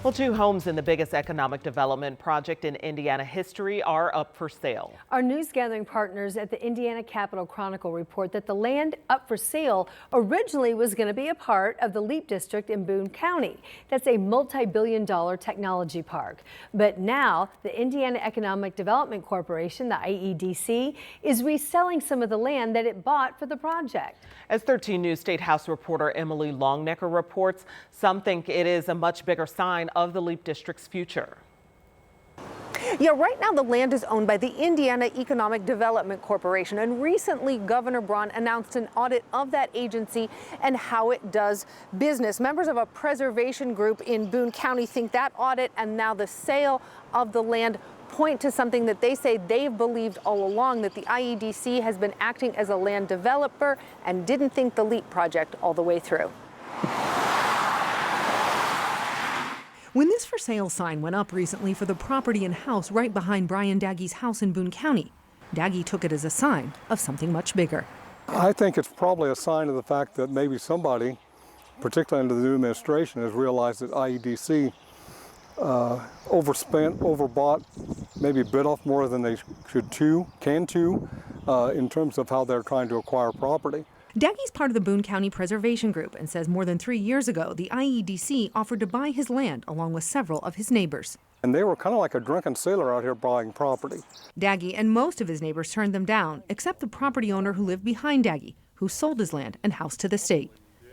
Well, two homes in the biggest economic development project in Indiana history are up for sale. Our news gathering partners at the Indiana Capitol Chronicle report that the land up for sale originally was going to be a part of the LEAP District in Boone County. That's a multi-billion-dollar technology park. But now the Indiana Economic Development Corporation, the IEDC, is reselling some of the land that it bought for the project. As 13 News State House reporter Emily Longnecker reports, some think it is a much bigger sign of the LEAP District's future. Yeah, right now the land is owned by the Indiana Economic Development Corporation, and recently Governor Braun announced an audit of that agency and how it does business. Members of a preservation group in Boone County think that audit and now the sale of the land point to something that they say they've believed all along, that the IEDC has been acting as a land developer and didn't think the LEAP project all the way through. When this for sale sign went up recently for the property and house right behind Brian Daggie's house in Boone County, Daggie took it as a sign of something much bigger. I think it's probably a sign of the fact that maybe somebody, particularly under the new administration, has realized that IEDC overspent, overbought, maybe bit off more than they can chew in terms of how they're trying to acquire property. Daggie's part of the Boone County Preservation Group and says more than 3 years ago, the IEDC offered to buy his land along with several of his neighbors. And they were kind of like a drunken sailor out here buying property. Daggie and most of his neighbors turned them down, except the property owner who lived behind Daggie, who sold his land and house to the state.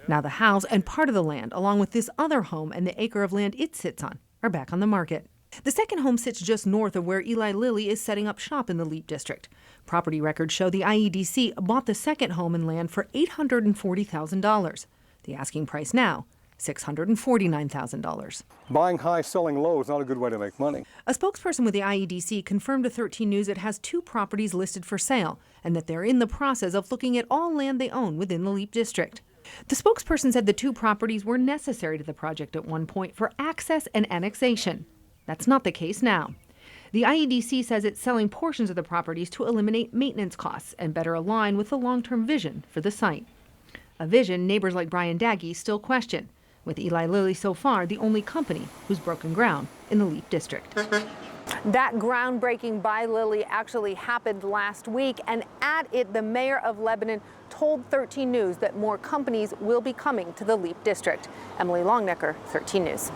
Now the house and part of the land, along with this other home and the acre of land it sits on, are back on the market. The second home sits just north of where Eli Lilly is setting up shop in the LEAP District. Property records show the IEDC bought the second home and land for $840,000. The asking price now, $649,000. Buying high, selling low is not a good way to make money. A spokesperson with the IEDC confirmed to 13 News it has two properties listed for sale and that they're in the process of looking at all land they own within the LEAP District. The spokesperson said the two properties were necessary to the project at one point for access and annexation. That's not the case now. The IEDC says it's selling portions of the properties to eliminate maintenance costs and better align with the long-term vision for the site. A vision neighbors like Brian Daggie still question, with Eli Lilly so far the only company who's broken ground in the LEAP District. That groundbreaking by Lilly actually happened last week, and at it, the mayor of Lebanon told 13 News that more companies will be coming to the LEAP District. Emily Longnecker, 13 News.